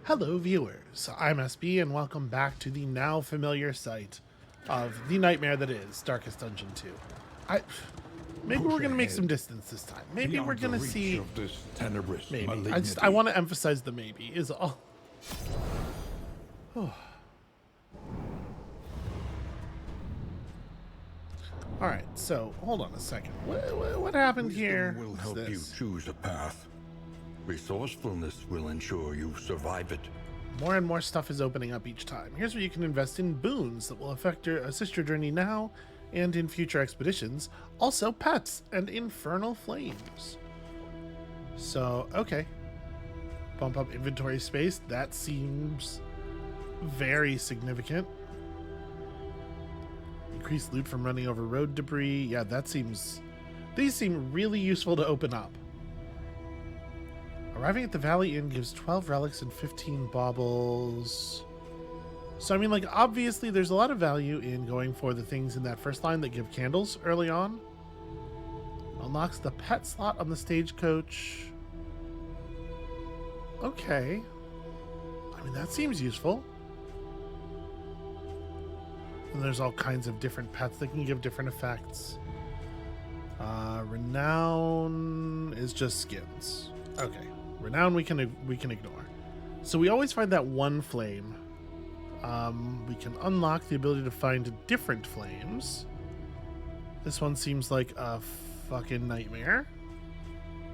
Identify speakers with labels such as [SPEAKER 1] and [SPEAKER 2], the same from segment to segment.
[SPEAKER 1] Hello viewers, I'm SB and welcome back to the now familiar site of the nightmare that is Darkest Dungeon 2. Maybe we're going to make some distance this time. Maybe we're going to see...
[SPEAKER 2] Of this tenebrous
[SPEAKER 1] maybe. I want to emphasize the maybe is all. Alright, so hold on a second. What happened here?
[SPEAKER 2] Will help you choose a path. Resourcefulness will ensure you survive it.
[SPEAKER 1] More and more stuff is opening up each time. Here's where you can invest in boons that will assist your journey now and in future expeditions. Also pets and infernal flames. So, okay. Bump up inventory space. That seems very significant. Increased loot from running over road debris. Yeah, that seems... These seem really useful to open up. Arriving at the Valley Inn gives 12 relics and 15 baubles. So, I mean, like, obviously there's a lot of value in going for the things in that first line that give candles early on. Unlocks the pet slot on the stagecoach. Okay. I mean, that seems useful. And there's all kinds of different pets that can give different effects. Renown is just skins. Okay. Renown we can ignore. So we always find that one flame. We can unlock the ability to find different flames. This one seems like a fucking nightmare.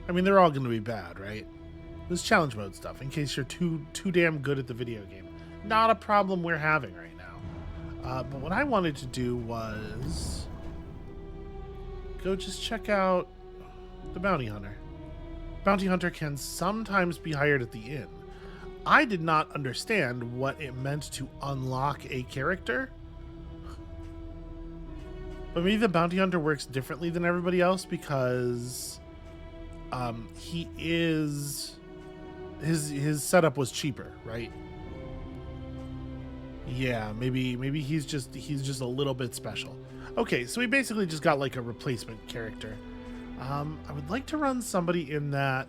[SPEAKER 1] I mean, they're all going to be bad, right? This challenge mode stuff, in case you're too damn good at the video game. Not a problem we're having right now. But what I wanted to do was go just check out the bounty hunter. Bounty hunter can sometimes be hired at the inn. I did not understand what it meant to unlock a character. But maybe the bounty hunter works differently than everybody else because he is... His setup was cheaper, right? Yeah, maybe he's just a little bit special. Okay, so we basically just got like a replacement character. I would like to run somebody in that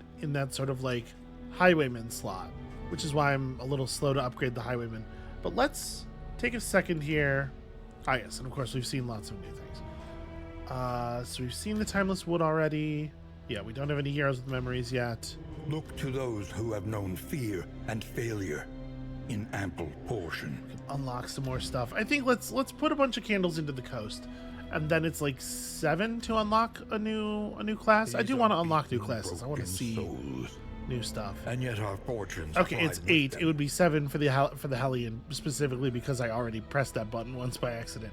[SPEAKER 1] sort of like highwayman slot, which is why I'm a little slow to upgrade the highwayman. But let's take a second here. Ah, yes, and of course we've seen lots of new things. So we've seen the Timeless Wood already. Yeah, we don't have any heroes with memories yet.
[SPEAKER 2] Look to those who have known fear and failure in ample portion.
[SPEAKER 1] We can unlock some more stuff. I think let's put a bunch of candles into the coast. And then it's like 7 to unlock a new class.
[SPEAKER 2] These
[SPEAKER 1] I do want to unlock new classes. I want to see
[SPEAKER 2] souls.
[SPEAKER 1] New stuff.
[SPEAKER 2] And yet our fortunes.
[SPEAKER 1] Okay, it's 8. It would be 7 for the Hellion, specifically because I already pressed that button once by accident.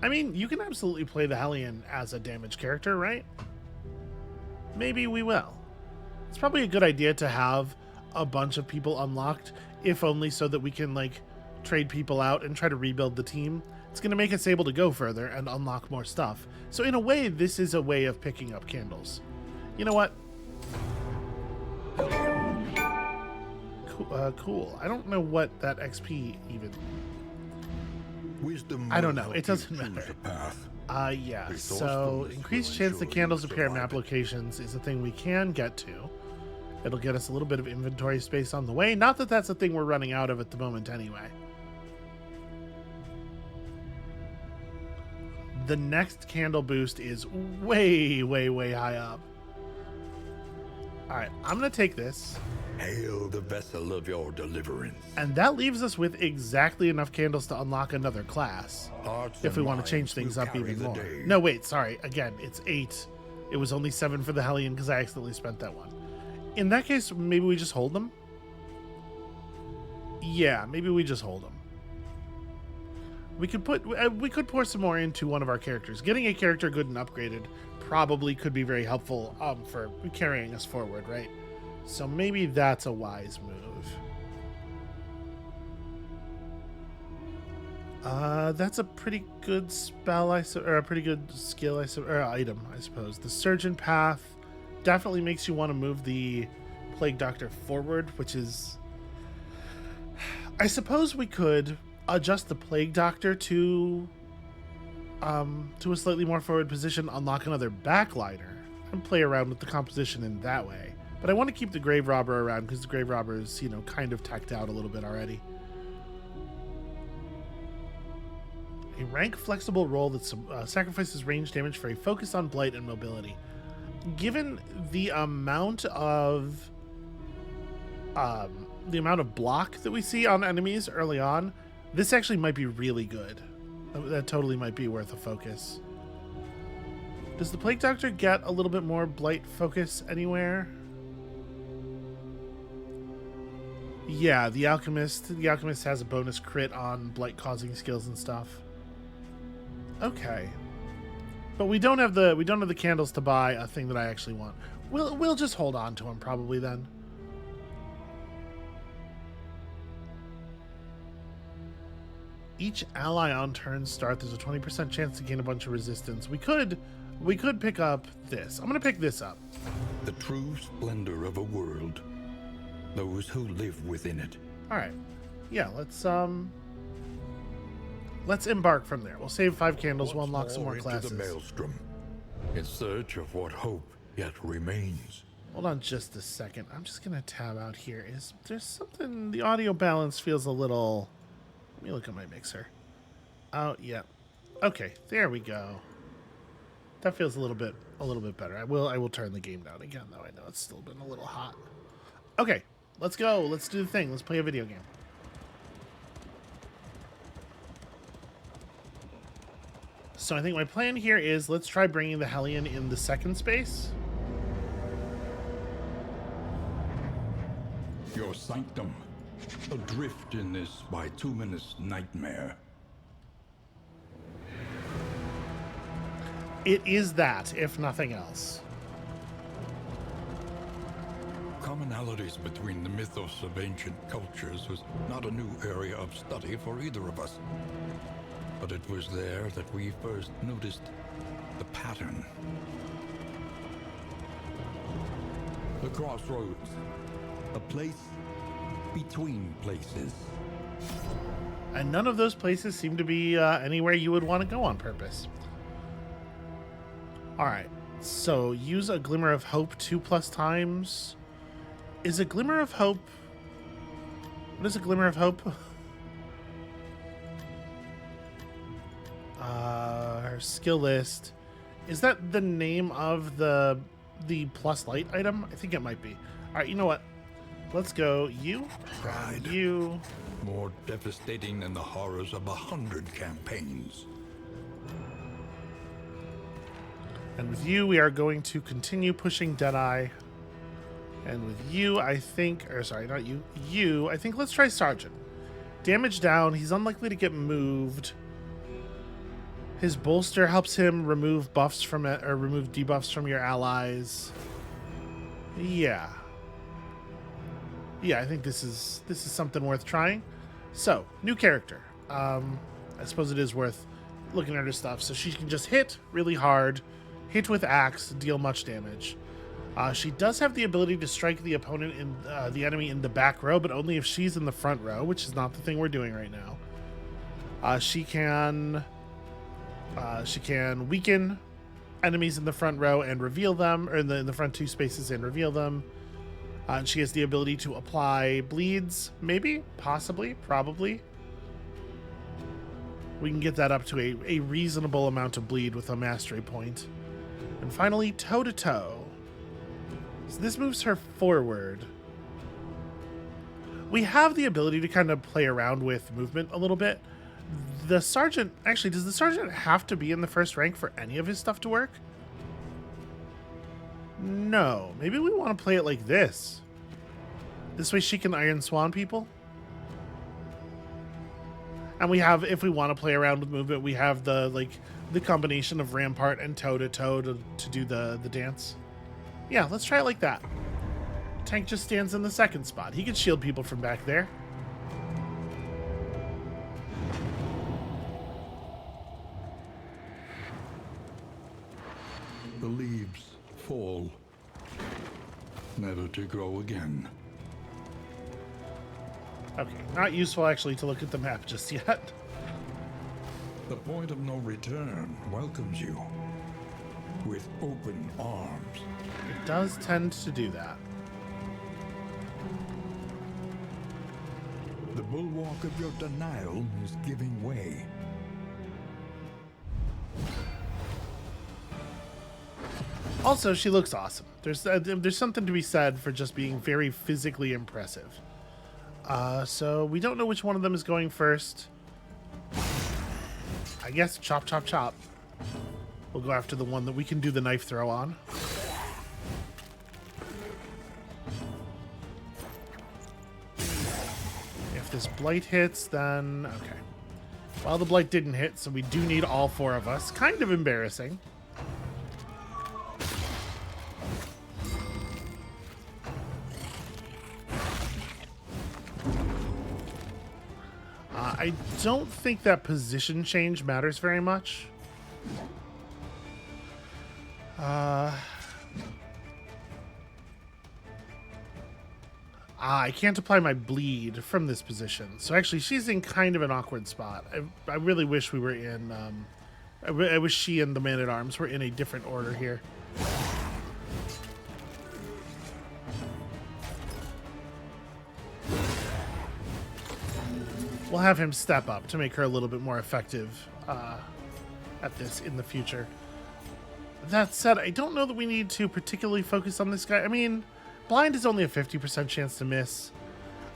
[SPEAKER 1] I mean, you can absolutely play the Hellion as a damaged character, right? Maybe we will. It's probably a good idea to have a bunch of people unlocked, if only so that we can like trade people out and try to rebuild the team. It's going to make us able to go further and unlock more stuff. So in a way, this is a way of picking up candles. You know what? Cool. I don't know what that XP even...
[SPEAKER 2] Wisdom.
[SPEAKER 1] I don't know. It doesn't matter. Yeah. So increased chance that candles appear at map locations is a thing we can get to. It'll get us a little bit of inventory space on the way. Not that that's a thing we're running out of at the moment anyway. The next candle boost is way, way, way high up. Alright, I'm going to take this.
[SPEAKER 2] Hail the vessel of your deliverance.
[SPEAKER 1] And that leaves us with exactly enough candles to unlock another class.
[SPEAKER 2] Hearts
[SPEAKER 1] if we want to change things up even more. No, wait, sorry. Again, it's 8. It was only 7 for the Hellion because I accidentally spent that one. In that case, maybe we just hold them? Yeah, maybe we just hold them. We could pour some more into one of our characters. Getting a character good and upgraded probably could be very helpful for carrying us forward, right? So maybe that's a wise move. That's a pretty good spell, or a pretty good skill, or item, I suppose. The Surgeon Path definitely makes you want to move the Plague Doctor forward, which is... I suppose we could adjust the Plague Doctor to a slightly more forward position, unlock another backliner, and play around with the composition in that way. But I want to keep the Grave Robber around because the Grave Robber is, you know, kind of tacked out a little bit already. A rank flexible role that sacrifices range damage for a focus on blight and mobility. Given the amount of block that we see on enemies early on, this actually might be really good. That totally might be worth a focus. Does the Plague Doctor get a little bit more blight focus anywhere? Yeah, the Alchemist has a bonus crit on blight causing skills and stuff. Okay. But we don't have the candles to buy a thing that I actually want. We'll just hold on to them probably then. Each ally on turn start, there's a 20% chance to gain a bunch of resistance. We could pick up this. I'm gonna pick this up.
[SPEAKER 2] The true splendor of a world. Those who live within it.
[SPEAKER 1] Alright. Yeah, let's embark from there. We'll save 5 candles, we'll unlock some more classes.
[SPEAKER 2] The maelstrom, in search of what hope yet remains.
[SPEAKER 1] Hold on just a second. I'm just gonna tab out here. There's something, the audio balance feels a little. Let me look at my mixer. Oh yeah. Okay, there we go. That feels a little bit better. I will turn the game down again though. I know it's still been a little hot. Okay, let's go. Let's do the thing. Let's play a video game. So I think my plan here is let's try bringing the Hellion in the second space.
[SPEAKER 2] Your sanctum, adrift in this bituminous nightmare.
[SPEAKER 1] It is that, if nothing else.
[SPEAKER 2] Commonalities between the mythos of ancient cultures was not a new area of study for either of us. But it was there that we first noticed the pattern. The crossroads. A place between places.
[SPEAKER 1] And none of those places seem to be anywhere you would want to go on purpose. Alright, so use a Glimmer of Hope 2+ times. Is a Glimmer of Hope... What is a Glimmer of Hope? Her skill list. Is that the name of the plus light item? I think it might be. Alright, you know what? Let's go. You.
[SPEAKER 2] Pride.
[SPEAKER 1] You.
[SPEAKER 2] More devastating than the horrors of 100 campaigns.
[SPEAKER 1] And with you, we are going to continue pushing Deadeye. And with you, I think... Or sorry, not you. You, I think let's try Sergeant. Damage down. He's unlikely to get moved. His bolster helps him remove buffs from it, or remove debuffs from your allies. Yeah. Yeah, I think this is something worth trying. So, new character. I suppose it is worth looking at her stuff. So she can just hit really hard, hit with axe, deal much damage. She does have the ability to strike the opponent in the enemy in the back row, but only if she's in the front row, which is not the thing we're doing right now. She can weaken enemies in the front row and reveal them, or in the front 2 spaces and reveal them. And she has the ability to apply bleeds, maybe, possibly, probably. We can get that up to a reasonable amount of bleed with a mastery point. And finally, toe-to-toe. So this moves her forward. We have the ability to kind of play around with movement a little bit. The Sergeant... Actually, does the Sergeant have to be in the first rank for any of his stuff to work? No. Maybe we want to play it like this. This way she can Iron Swan people. And we have, if we want to play around with movement, we have the combination of Rampart and toe-to-toe to do the dance. Yeah, let's try it like that. Tank just stands in the second spot. He can shield people from back there.
[SPEAKER 2] The leaves fall, never to grow again.
[SPEAKER 1] Okay, not useful actually to look at the map just yet.
[SPEAKER 2] The point of no return welcomes you with open arms.
[SPEAKER 1] It does tend to do that.
[SPEAKER 2] bulwark of your denial is giving way.
[SPEAKER 1] Also, she looks awesome. There's something to be said for just being very physically impressive. So we don't know which one of them is going first. I guess chop, chop, chop. We'll go after the one that we can do the knife throw on. If this blight hits, then okay. Well, the blight didn't hit, so we do need all 4 of us. Kind of embarrassing. I don't think that position change matters very much. I can't apply my bleed from this position. So actually, she's in kind of an awkward spot. I really wish we were in... I wish she and the Man-at-Arms were in a different order here. We'll have him step up to make her a little bit more effective at this in the future. That said, I don't know that we need to particularly focus on this guy. I mean, blind is only a 50% chance to miss.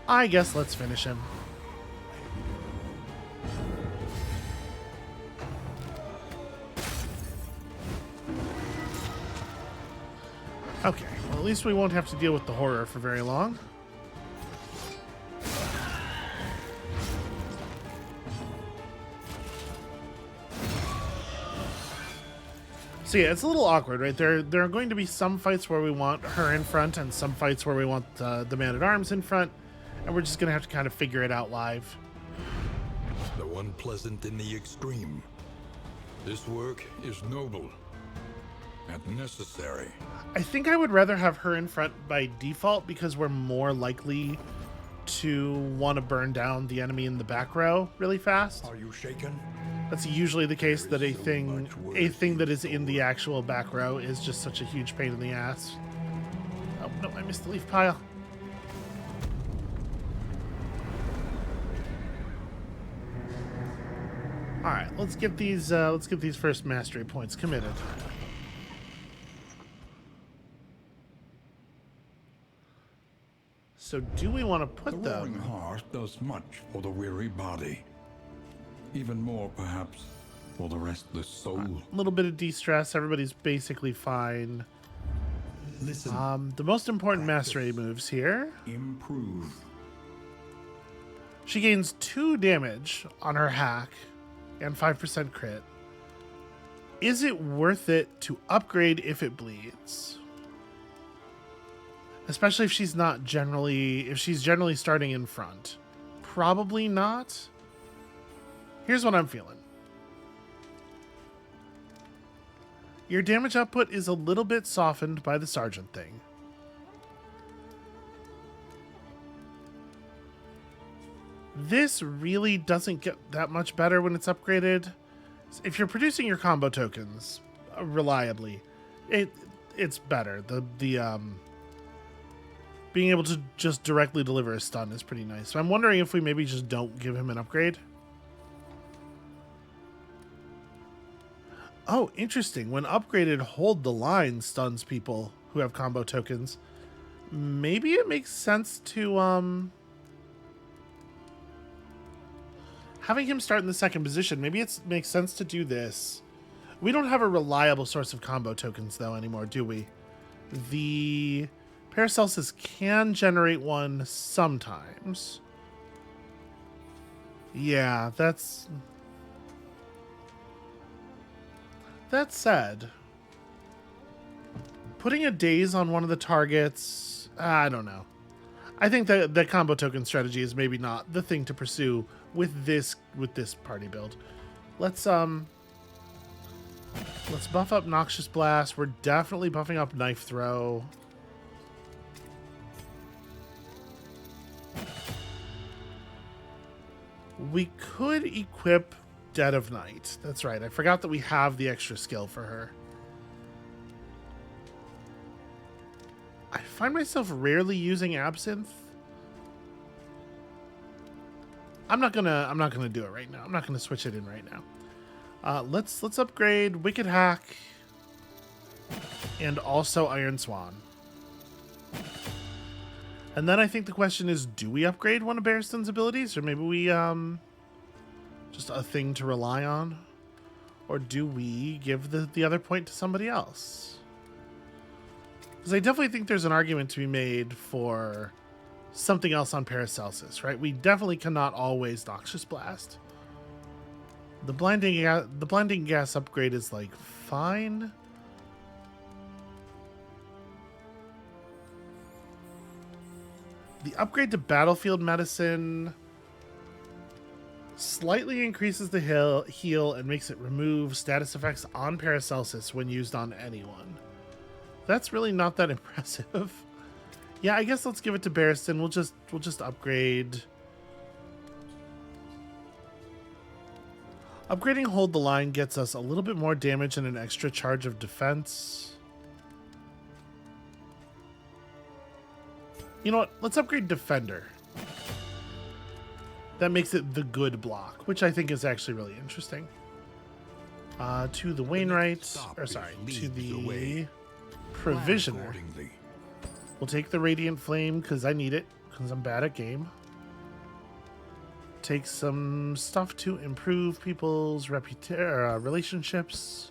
[SPEAKER 1] I guess let's finish him. Okay, well at least we won't have to deal with the horror for very long. So yeah, it's a little awkward, right? There are going to be some fights where we want her in front and some fights where we want the Man-at-Arms in front, and we're just going to have to kind of figure it out live.
[SPEAKER 2] The one pleasant in the extreme. This work is noble and necessary.
[SPEAKER 1] I think I would rather have her in front by default because we're more likely to want to burn down the enemy in the back row really fast.
[SPEAKER 2] Are you shaken?
[SPEAKER 1] That's usually the case, that a thing that is in the actual back row is just such a huge pain in the ass. Oh no, I missed the leaf pile. All right, let's get these first mastery points committed. So do we want to put
[SPEAKER 2] The roaring
[SPEAKER 1] them?
[SPEAKER 2] heart does much for the weary body. Even more, perhaps, for the restless soul.
[SPEAKER 1] A little bit of de-stress. Everybody's basically fine.
[SPEAKER 2] Listen.
[SPEAKER 1] The most important mastery moves here.
[SPEAKER 2] Improve.
[SPEAKER 1] She gains 2 damage on her hack and 5% crit. Is it worth it to upgrade if it bleeds? Especially if she's generally starting in front. Probably not. Here's what I'm feeling. Your damage output is a little bit softened by the sergeant thing. This really doesn't get that much better when it's upgraded. If you're producing your combo tokens reliably, it's better. The being able to just directly deliver a stun is pretty nice. So I'm wondering if we maybe just don't give him an upgrade. Oh, interesting. When upgraded, hold the line stuns people who have combo tokens. Maybe it makes sense to having him start in the second position. Maybe it makes sense to do this. We don't have a reliable source of combo tokens though anymore, do we? The Paracelsus can generate one sometimes. Yeah, that's... That said, putting a daze on one of the targets, I don't know. I think that the combo token strategy is maybe not the thing to pursue with this party build. Let's buff up Noxious Blast. We're definitely buffing up Knife Throw. We could equip Dead of Night. That's right. I forgot that we have the extra skill for her. I find myself rarely using Absinthe. I'm not gonna do it right now. I'm not gonna switch it in right now. Let's upgrade Wicked Hack and also Iron Swan. And then I think the question is, do we upgrade one of Barristan's abilities, or maybe we just a thing to rely on, or do we give the other point to somebody else? Because I definitely think there's an argument to be made for something else on Paracelsus, right? We definitely cannot always Noxious Blast. The blinding gas upgrade is like fine. The upgrade to battlefield medicine slightly increases the heal and makes it remove status effects on Paracelsus when used on anyone. That's really not that impressive. Yeah, I guess let's give it to Barristan. We'll just upgrade. Upgrading Hold the Line gets us a little bit more damage and an extra charge of defense. You know what? Let's upgrade Defender. That makes it the good block, which I think is actually really interesting. To the Wainwright, or sorry, to the Provisioner. We'll take the Radiant Flame because I need it, because I'm bad at game. Take some stuff to improve people's relationships.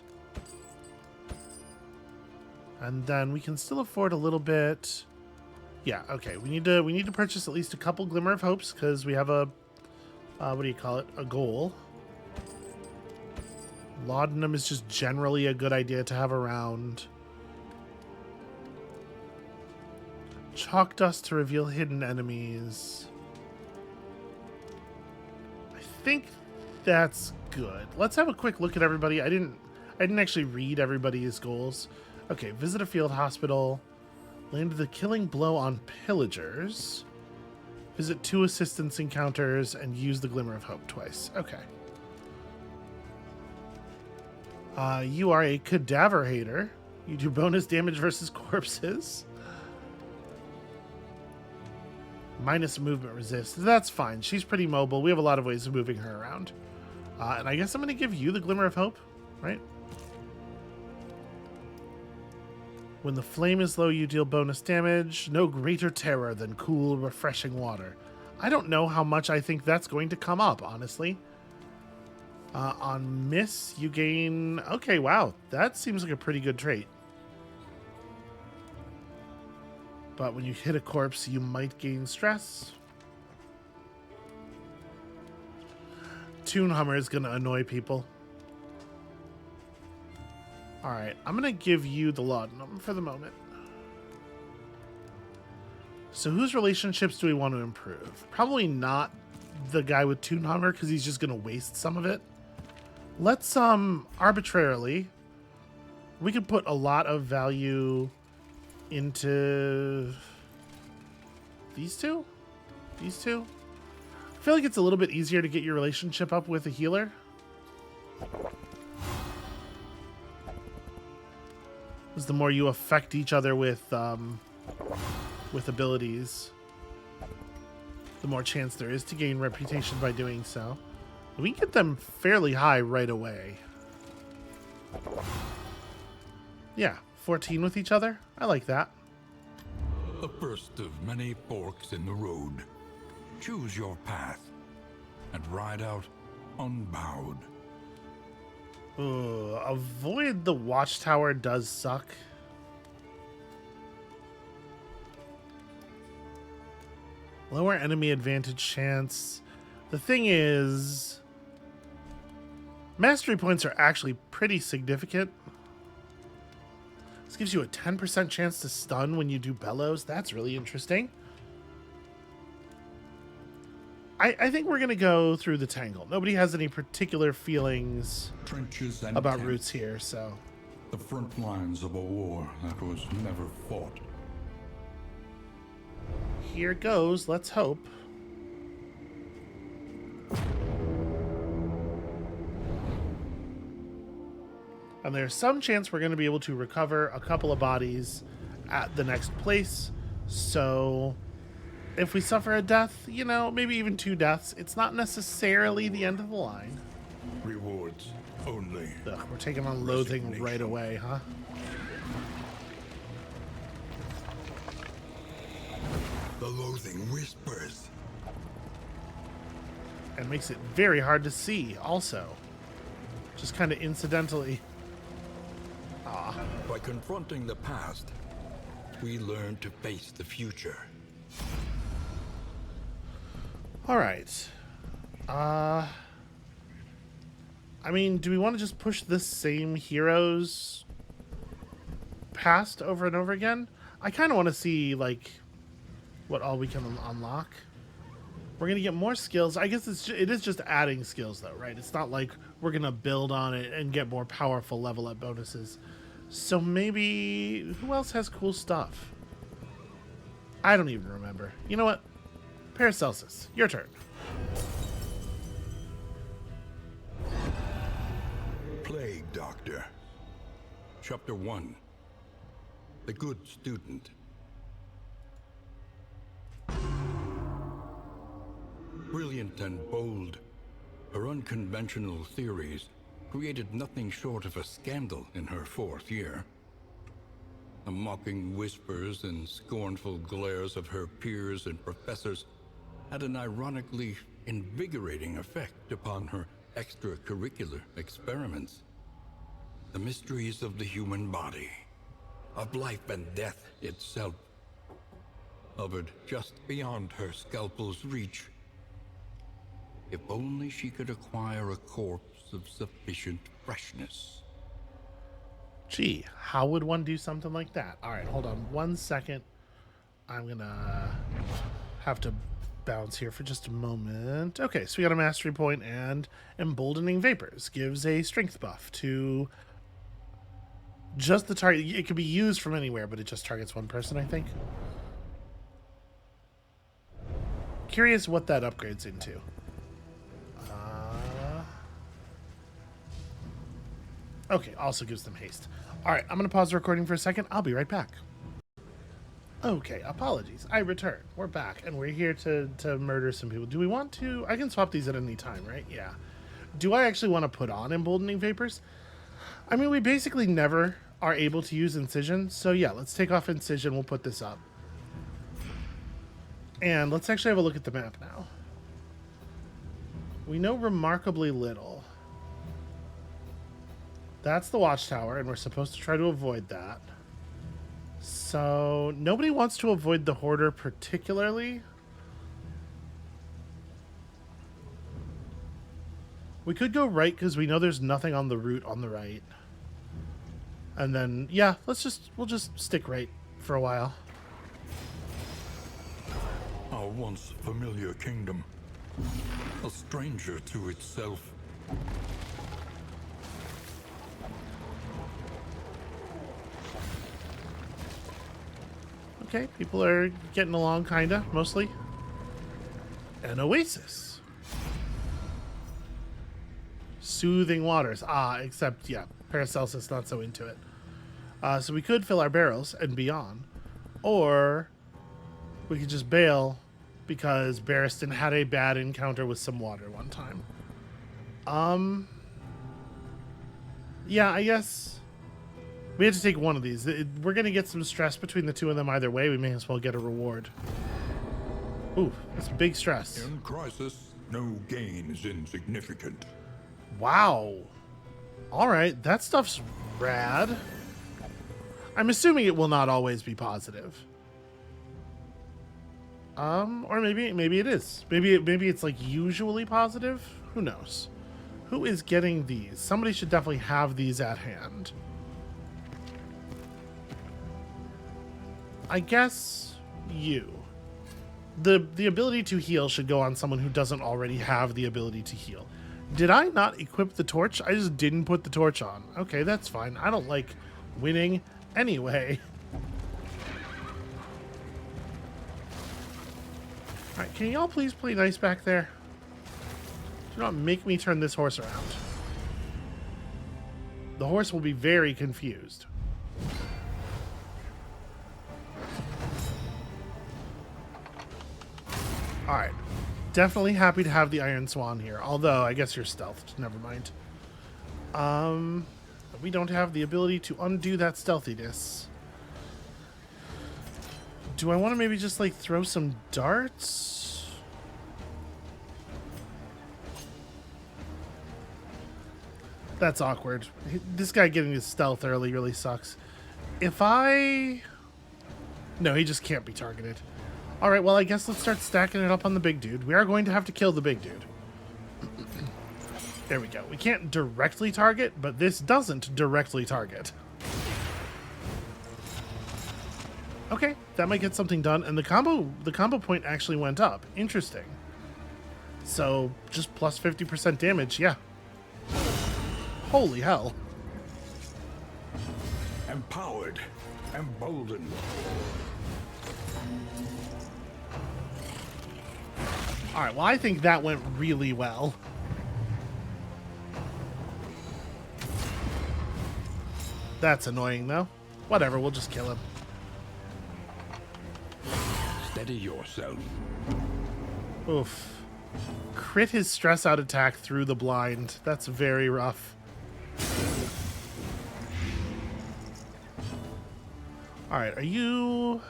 [SPEAKER 1] And then we can still afford a little bit. Yeah, okay. We need to purchase at least a couple Glimmer of Hopes because we have a what do you call it? A goal. Laudanum is just generally a good idea to have around. Chalk Dust to reveal hidden enemies. I think that's good. Let's have a quick look at everybody. I didn't actually read everybody's goals. Okay, visit a field hospital. Land the killing blow on pillagers. Visit 2 assistance encounters and use the Glimmer of Hope twice. Okay. You are a cadaver hater. You do bonus damage versus corpses. Minus movement resist. That's fine. She's pretty mobile. We have a lot of ways of moving her around. And I guess I'm going to give you the Glimmer of Hope, right? When the flame is low, you deal bonus damage. No greater terror than cool, refreshing water. I don't know how much I think that's going to come up, honestly. On miss, you gain... Okay, wow. That seems like a pretty good trait. But when you hit a corpse, you might gain stress. Toon Hummer is going to annoy people. Alright, I'm going to give you the laudanum for the moment. So whose relationships do we want to improve? Probably not the guy with Toon Hummer because he's just going to waste some of it. Let's, arbitrarily, we could put a lot of value into these two. These two. I feel like it's a little bit easier to get your relationship up with a healer. Because the more you affect each other with abilities, the more chance there is to gain reputation by doing so. We can get them fairly high right away. Yeah, 14 with each other. I like that.
[SPEAKER 2] The first of many forks in the road. Choose your path and ride out unbowed.
[SPEAKER 1] Avoid the watchtower does suck. Lower enemy advantage chance. The thing is, mastery points are actually pretty significant. This gives you a 10% chance to stun when you do bellows. That's really interesting. I think we're going to go through the tangle. Nobody has any particular feelings
[SPEAKER 2] Trenches and
[SPEAKER 1] about
[SPEAKER 2] camps.
[SPEAKER 1] roots here, so.
[SPEAKER 2] The front lines of a war that was never fought.
[SPEAKER 1] Here goes. Let's hope. And there's some chance we're going to be able to recover a couple of bodies at the next place. So if we suffer a death, you know, maybe even 2 deaths, it's not necessarily the end of the line.
[SPEAKER 2] Rewards only.
[SPEAKER 1] Ugh, we're taking on loathing right away, huh?
[SPEAKER 2] The loathing whispers.
[SPEAKER 1] And makes it very hard to see, also. Just kind of incidentally. Ah.
[SPEAKER 2] By confronting the past, we learn to face the future.
[SPEAKER 1] Alright. I mean, do we want to just push this same hero's past over and over again? I kind of want to see, like, what all we can unlock. We're going to get more skills. I guess it is just adding skills, though, right? It's not like we're going to build on it and get more powerful level up bonuses. So maybe... who else has cool stuff? I don't even remember. You know what? Paracelsus, your turn.
[SPEAKER 2] Plague Doctor. Chapter 1. The Good Student. Brilliant and bold, her unconventional theories created nothing short of a scandal in her 4th year. The mocking whispers and scornful glares of her peers and professors had an ironically invigorating effect upon her extracurricular experiments. The mysteries of the human body, of life and death itself, hovered just beyond her scalpel's reach. If only she could acquire a corpse of sufficient freshness.
[SPEAKER 1] Gee, how would one do something like that? All right, hold on 1 second. I'm gonna have to bounce here for just a moment. Okay, so we got a mastery point, and emboldening vapors gives a strength buff to just the target. It could be used from anywhere, but it just targets one person, I think. Curious what that upgrades into. Okay, also gives them haste. All right, I'm going to pause the recording for a second. I'll be right back. Okay, apologies. I returned. We're back, and we're here to murder some people. Do we want to... I can swap these at any time, right? Yeah. Do I actually want to put on emboldening vapors? I mean, we basically never are able to use incision, so yeah, let's take off incision. We'll put this up. And let's actually have a look at the map now. We know remarkably little. That's the watchtower, and we're supposed to try to avoid that. So, nobody wants to avoid the hoarder particularly. We could go right, because we know there's nothing on the route on the right. And then, yeah, we'll just stick right for a while.
[SPEAKER 2] Our once familiar kingdom, a stranger to itself.
[SPEAKER 1] Okay, people are getting along, kinda, mostly. An oasis. Soothing waters. Ah, except, yeah, Paracelsus not so into it. So we could fill our barrels and be on. Or we could just bail because Barristan had a bad encounter with some water one time. Yeah, I guess... we have to take one of these. We're going to get some stress between the two of them either way. We may as well get a reward. Ooh, that's big stress.
[SPEAKER 2] In crisis, no gain is insignificant.
[SPEAKER 1] Wow. All right, that stuff's rad. I'm assuming it will not always be positive. Or maybe it is. Maybe it's like usually positive. Who knows? Who is getting these? Somebody should definitely have these at hand. I guess you. The ability to heal should go on someone who doesn't already have the ability to heal. Did I not equip the torch? I just didn't put the torch on. Okay, that's fine. I don't like winning anyway. Alright, can y'all please play nice back there? Do not make me turn this horse around. The horse will be very confused. Alright. Definitely happy to have the Iron Swan here. Although, I guess you're stealthed. Never mind. We don't have the ability to undo that stealthiness. Do I want to maybe just, like, throw some darts? That's awkward. This guy getting his stealth early really sucks. If I... No, he just can't be targeted. Alright, well, I guess let's start stacking it up on the big dude. We are going to have to kill the big dude. There we go. We can't directly target, but this doesn't directly target. Okay, that might get something done. And the combo point actually went up. Interesting. So, just plus 50% damage, yeah. Holy hell.
[SPEAKER 2] Empowered, emboldened.
[SPEAKER 1] Alright, well, I think that went really well. That's annoying, though. Whatever, we'll just kill him.
[SPEAKER 2] Steady yourself.
[SPEAKER 1] Oof. Crit his stress out attack through the blind. That's very rough. Alright, are you...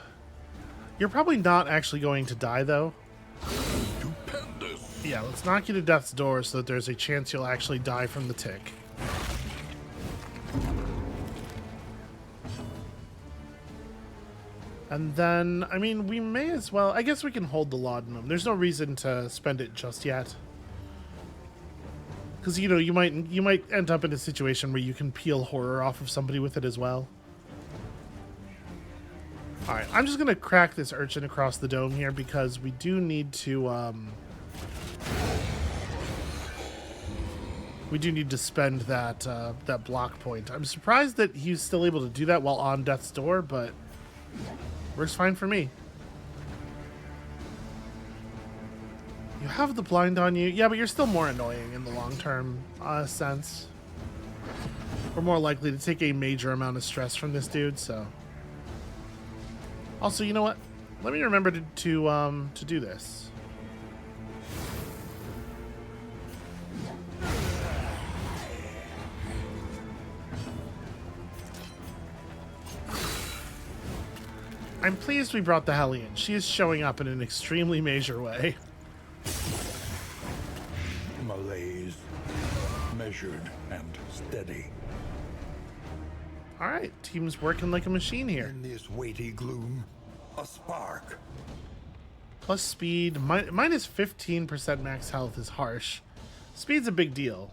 [SPEAKER 1] You're probably not actually going to die, though.
[SPEAKER 2] Stupendous.
[SPEAKER 1] Yeah, let's knock you to death's door so that there's a chance you'll actually die from the tick. And then, I mean, we may as well... I guess we can hold the laudanum. There's no reason to spend it just yet. Because, you know, you might end up in a situation where you can peel horror off of somebody with it as well. Alright, I'm just going to crack this urchin across the dome here because we do need to... We do need to spend that that block point. I'm surprised that he's still able to do that while on death's door, but... Works fine for me. You have the blind on you. Yeah, but you're still more annoying in the long-term sense. We're more likely to take a major amount of stress from this dude, so... Also, you know what? Let me remember to do this. I'm pleased we brought the Hellion. She is showing up in an extremely major way.
[SPEAKER 2] Malaise, measured and steady.
[SPEAKER 1] Alright, team's working like a machine here.
[SPEAKER 2] In this weighty gloom, a spark.
[SPEAKER 1] Plus speed, minus 15% max health is harsh. Speed's a big deal.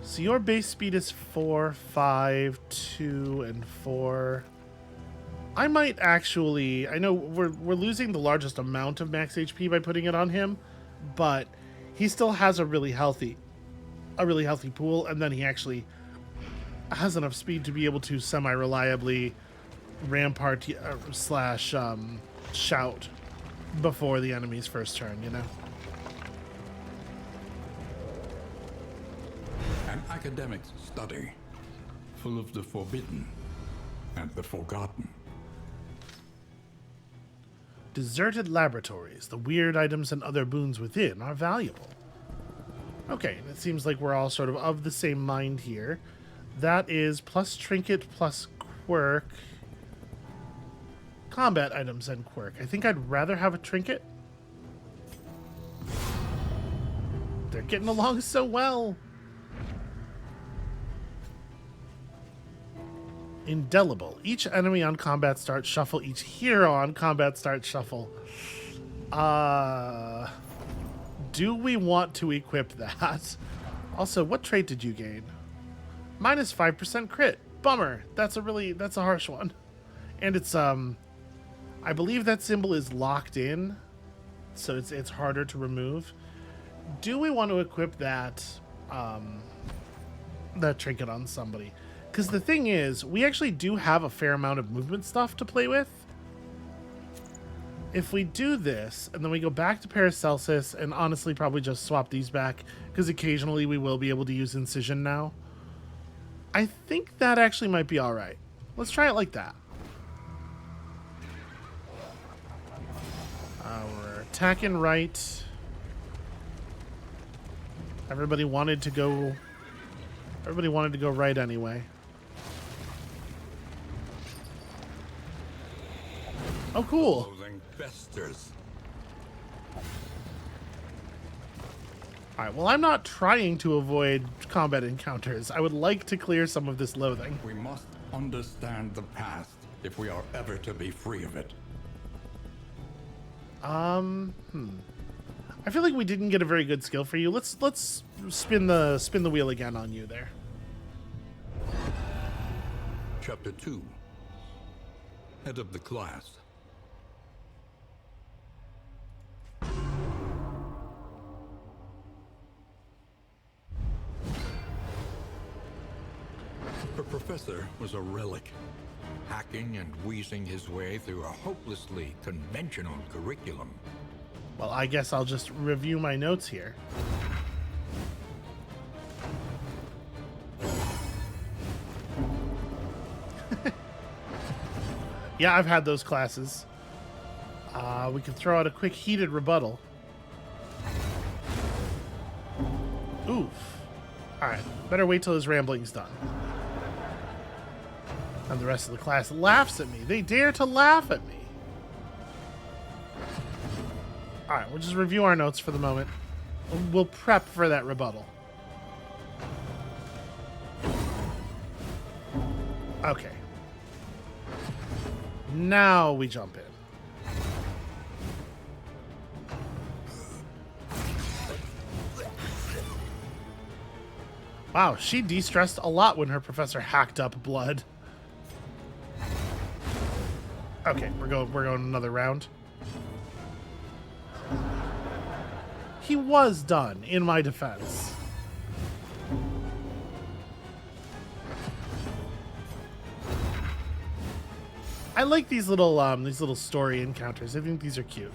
[SPEAKER 1] So your base speed is 4, 5, 2, and 4. I might actually... I know we're losing the largest amount of max HP by putting it on him, but he still has a really healthy pool, and then he actually has enough speed to be able to semi-reliably rampart slash shout before the enemy's first turn, you know?
[SPEAKER 2] An academic's study, full of the forbidden and the forgotten.
[SPEAKER 1] Deserted laboratories. The weird items and other boons within are valuable. Okay, and it seems like we're all sort of the same mind here. That is plus trinket plus quirk. Combat items and quirk. I think I'd rather have a trinket. They're getting along so well. Indelible. Each enemy on combat start shuffle. Each hero on combat start shuffle. Do we want to equip that? Also, what trait did you gain? Minus 5% crit. Bummer. That's a harsh one. And it's I believe that symbol is locked in, so it's harder to remove. Do we want to equip that that trinket on somebody? Because the thing is, we actually do have a fair amount of movement stuff to play with. If we do this, and then we go back to Paracelsus, and honestly probably just swap these back, because occasionally we will be able to use Incision now. I think that actually might be all right. Let's try it like that. We're attacking right. Everybody wanted to go right anyway. Oh, cool.
[SPEAKER 2] Loathing festers.
[SPEAKER 1] All right, well, I'm not trying to avoid combat encounters. I would like to clear some of this loathing.
[SPEAKER 2] We must understand the past if we are ever to be free of it.
[SPEAKER 1] I feel like we didn't get a very good skill for you. Let's spin the wheel again on you there.
[SPEAKER 2] Chapter 2. Head of the class. Her professor was a relic, hacking and wheezing his way through a hopelessly conventional curriculum.
[SPEAKER 1] Well, I guess I'll just review my notes here. Yeah, I've had those classes. We can throw out a quick heated rebuttal. Oof. Alright, better wait till his rambling's done. And the rest of the class laughs at me. They dare to laugh at me. Alright, we'll just review our notes for the moment. We'll prep for that rebuttal. Okay. Now we jump in. Wow, she de-stressed a lot when her professor hacked up blood. Okay, we're going another round. He was done, in my defense. I like these little story encounters. I think these are cute.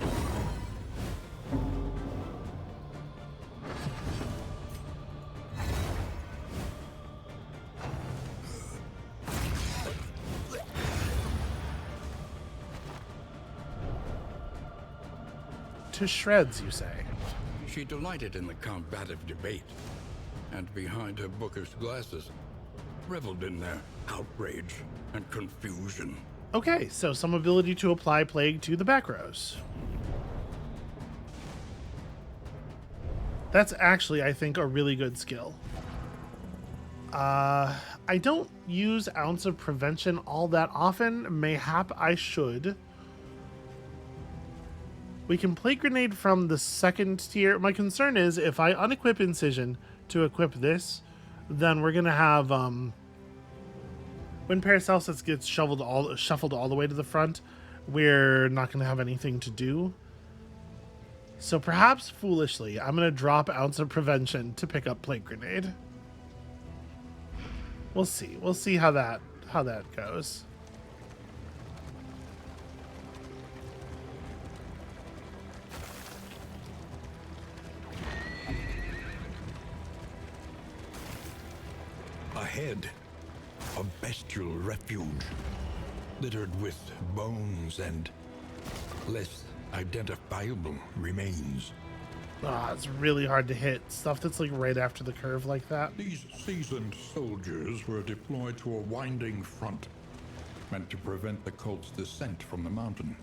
[SPEAKER 1] To shreds, you say?
[SPEAKER 2] She delighted in the combative debate, and behind her bookish glasses, reveled in their outrage and confusion.
[SPEAKER 1] Okay, so some ability to apply plague to the back rows. That's actually, I think, a really good skill. I don't use Ounce of Prevention all that often. Mayhap I should. We can Plague Grenade from the second tier. My concern is if I unequip Incision to equip this, then we're going to have... when Paracelsus gets shuffled all the way to the front, we're not going to have anything to do. So perhaps foolishly, I'm going to drop Ounce of Prevention to pick up Plague Grenade. We'll see. We'll see how that goes.
[SPEAKER 2] Ahead, a bestial refuge, littered with bones and less identifiable remains.
[SPEAKER 1] Ah, it's really hard to hit. Stuff that's like right after the curve like that.
[SPEAKER 2] These seasoned soldiers were deployed to a winding front, meant to prevent the cult's descent from the mountain.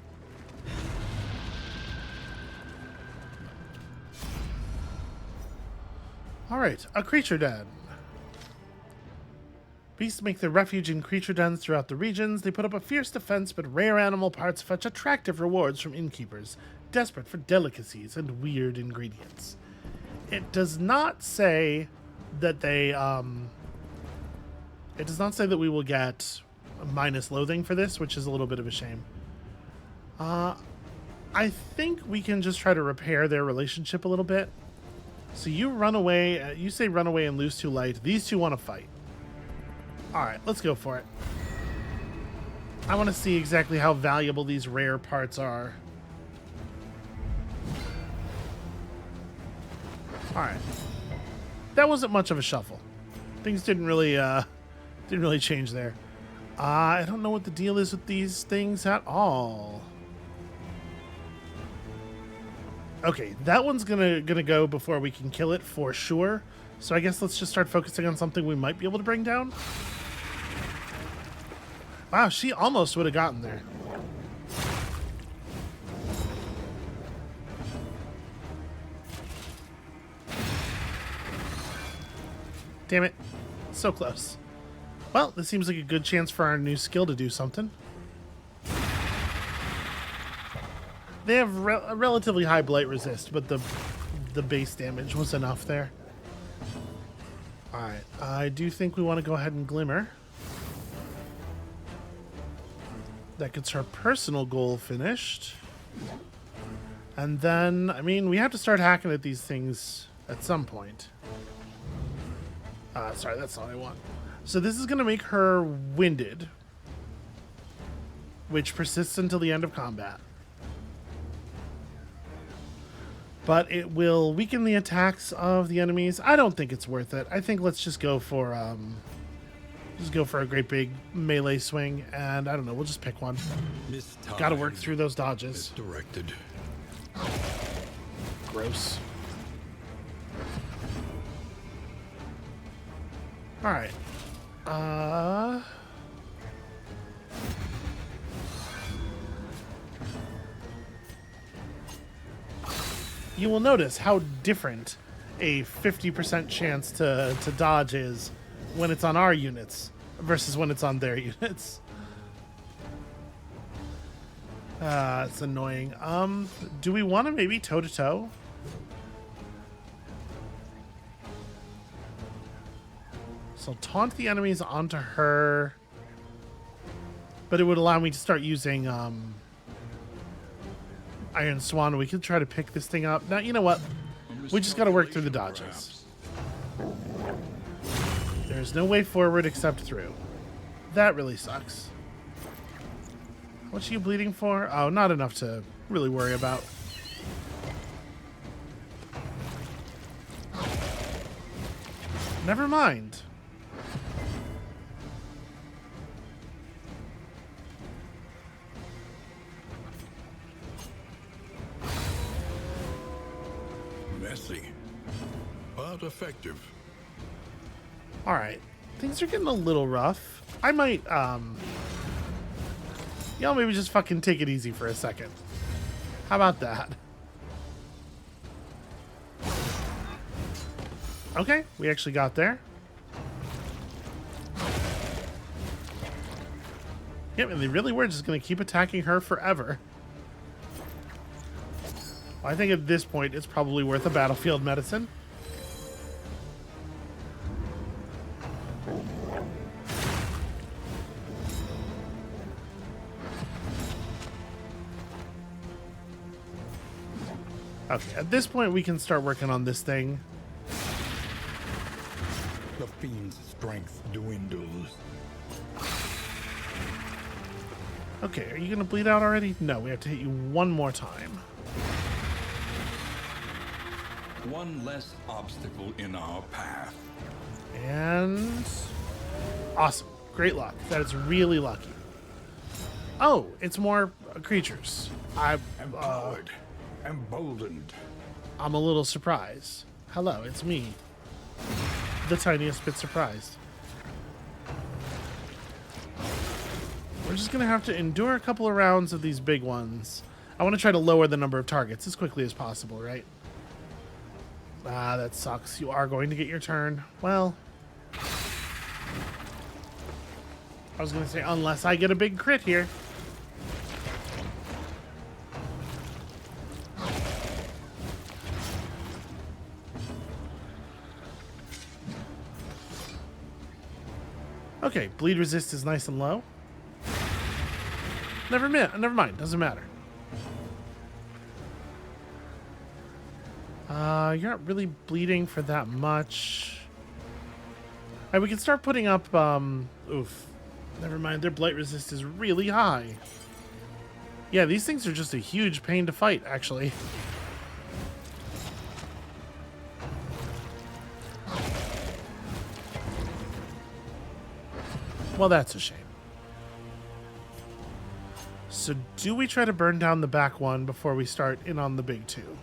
[SPEAKER 1] Alright, a creature den. Beasts make their refuge in creature dens throughout the regions. They put up a fierce defense, but rare animal parts fetch attractive rewards from innkeepers, desperate for delicacies and weird ingredients. It does not say that they, it does not say that we will get minus loathing for this, which is a little bit of a shame. I think we can just try to repair their relationship a little bit. So you run away, you say run away and lose 2 light. These two want to fight. Alright, let's go for it. I want to see exactly how valuable these rare parts are. Alright. That wasn't much of a shuffle. Things didn't really Didn't really change there. I don't know what the deal is with these things at all. Okay, that one's gonna go before we can kill it for sure. So I guess let's just start focusing on something we might be able to bring down. Wow, she almost would have gotten there. Damn it. So close. Well, this seems like a good chance for our new skill to do something. They have a relatively high blight resist, but the base damage was enough there. Alright, I do think we want to go ahead and Glimmer. That gets her personal goal finished. And then, I mean, we have to start hacking at these things at some point. Sorry, that's not what I want. So this is going to make her winded, which persists until the end of combat. But it will weaken the attacks of the enemies. I don't think it's worth it. I think let's just go for a great big melee swing, and I don't know, we'll just pick one. Got to work through those dodges.
[SPEAKER 2] Misdirected.
[SPEAKER 1] Gross. All right. You will notice how different a 50% chance to dodge is when it's on our units versus when it's on their units. It's annoying. Do we want to maybe toe-to-toe? So taunt the enemies onto her, but it would allow me to start using Iron Swan. We could try to pick this thing up. Now, you know what? We just got to work through the dodges. There's no way forward except through. That really sucks. What's you bleeding for? Oh, not enough to really worry about. Never mind.
[SPEAKER 2] Messy, but effective.
[SPEAKER 1] All right, things are getting a little rough. I might, y'all maybe just fucking take it easy for a second. How about that? Okay, we actually got there. Yep, and they really were just going to keep attacking her forever. I think at this point it's probably worth a battlefield medicine. Okay, at this point we can start working on this thing.
[SPEAKER 2] The fiend's strength dwindles.
[SPEAKER 1] Okay, are you gonna bleed out already? No, we have to hit you one more time.
[SPEAKER 2] One less obstacle in our path.
[SPEAKER 1] And awesome. Great luck. That is really lucky. Oh, it's more creatures.
[SPEAKER 2] Empowered. Emboldened.
[SPEAKER 1] I'm a little surprised. Hello, it's me. The tiniest bit surprised. We're just gonna have to endure a couple of rounds of these big ones. I want to try to lower the number of targets as quickly as possible, right? Ah, that sucks. You are going to get your turn. Well, I was gonna say, unless I get a big crit here. Okay, bleed resist is nice and low. Never mind. Doesn't matter. You're not really bleeding for that much. Alright, we can start putting up, oof. Never mind, their blight resist is really high. Yeah, these things are just a huge pain to fight, actually. Well, that's a shame. So do we try to burn down the back one before we start in on the big two?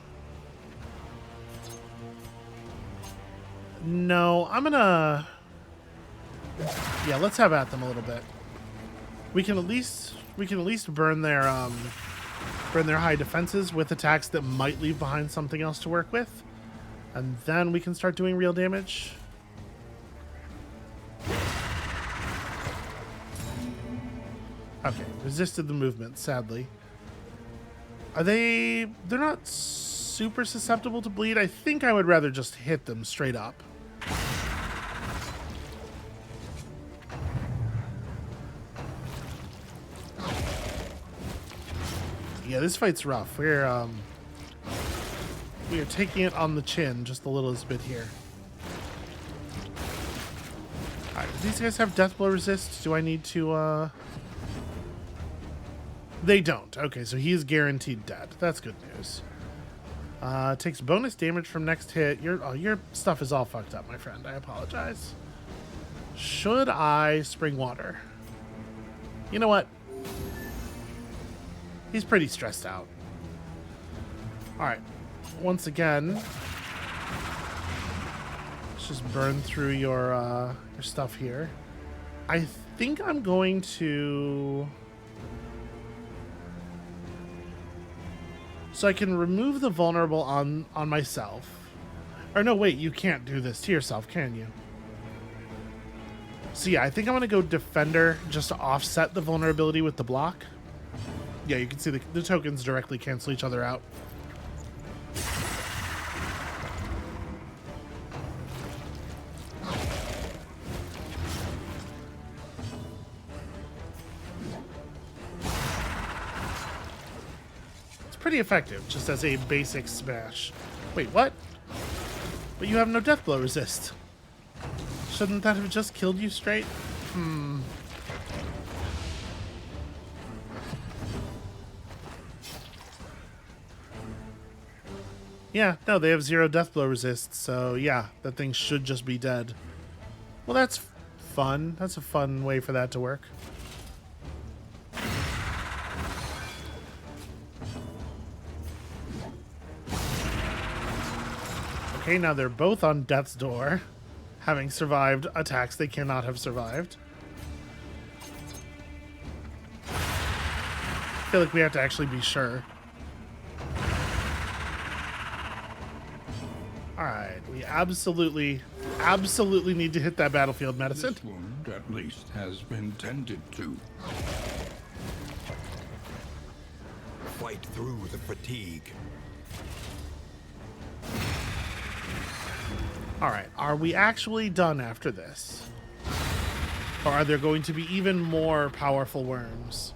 [SPEAKER 1] No, I'm gonna... Yeah, let's have at them a little bit. We can at least burn their high defenses with attacks that might leave behind something else to work with. And then we can start doing real damage. Okay, resisted the movement, sadly. Are they... They're not super susceptible to bleed. I think I would rather just hit them straight up. Yeah, this fight's rough. We are taking it on the chin just the littlest bit here. Alright, do these guys have death blow resist? Do I need to, They don't. Okay, so he's guaranteed dead. That's good news. Takes bonus damage from next hit. Your stuff is all fucked up, my friend. I apologize. Should I spring water? You know what? He's pretty stressed out. Alright. Once again, let's just burn through your stuff here. I think I'm going to... So I can remove the vulnerable on myself. Or no, wait, you can't do this to yourself, can you? So yeah, I think I'm going to go Defender just to offset the vulnerability with the block. Yeah, you can see the tokens directly cancel each other out. It's pretty effective, just as a basic smash. Wait, what? But you have no death blow resist. Shouldn't that have just killed you straight? Yeah, no, they have 0 death blow resist, so yeah, that thing should just be dead. Well, that's fun. That's a fun way for that to work. Okay, now they're both on death's door, having survived attacks they cannot have survived. I feel like we have to actually be sure. Alright, we absolutely need to hit that battlefield medicine.
[SPEAKER 2] This wound, at least, has been tended to. Fight through the fatigue.
[SPEAKER 1] Alright, are we actually done after this? Or are there going to be even more powerful worms?